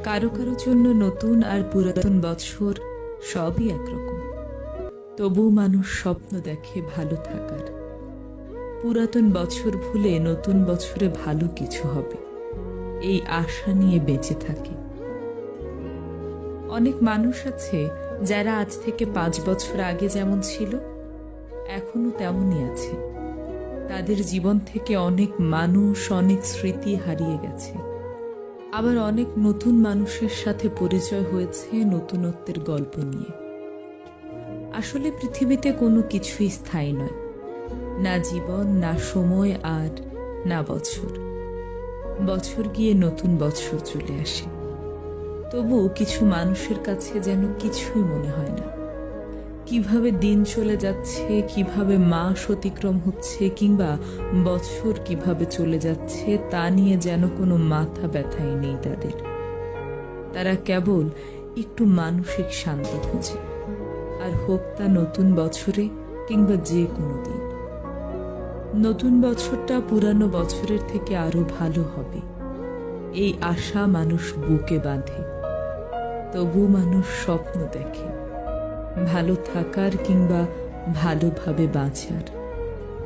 কারো কারো জন্য নতুন আর পুরাতন বছর সবই একরকম। তবুও মানুষ স্বপ্ন দেখে ভালো থাকার। পুরাতন বছর ভুলে নতুন বছরে ভালো কিছু হবে, এই আশা নিয়ে বেঁচে থাকে। অনেক মানুষ আছে যারা আজ থেকে 5 বছর আগে যেমন ছিল এখনো তেমনই আছে। তাদের জীবন থেকে অনেক মানুষ, অনেক স্মৃতি হারিয়ে গেছে। আবার অনেক নতুন মানুষের সাথে পরিচয় হয়েছে নতুনত্বের গল্প নিয়ে। আসলে পৃথিবীতে কোনো কিছুই স্থায়ী নয়, না জীবন, না সময়, আর না বছর। বছর গিয়ে নতুন বছর চলে আসে, তবু কিছু মানুষের কাছে যেন কিছুই মনে হয় না। কিভাবে দিন চলে যাচ্ছে, কিভাবে মাস অতিক্রম হচ্ছে, কিংবা বছর কিভাবে চলে যাচ্ছে তা নিয়ে যেন কোনো মাথা ব্যথাই নেই তাদের। তারা কেবল একটু মানসিক শান্তি খোঁজে, আর হোক তা নতুন বছরে কিংবা যে কোনো দিন। নতুন বছরটা পুরানো বছরের থেকে আরো ভালো হবে, এই আশা মানুষ বুকে বাঁধে। তবু মানুষ স্বপ্ন দেখে ভালো থাকার কিংবা ভালোভাবে বাঁচার।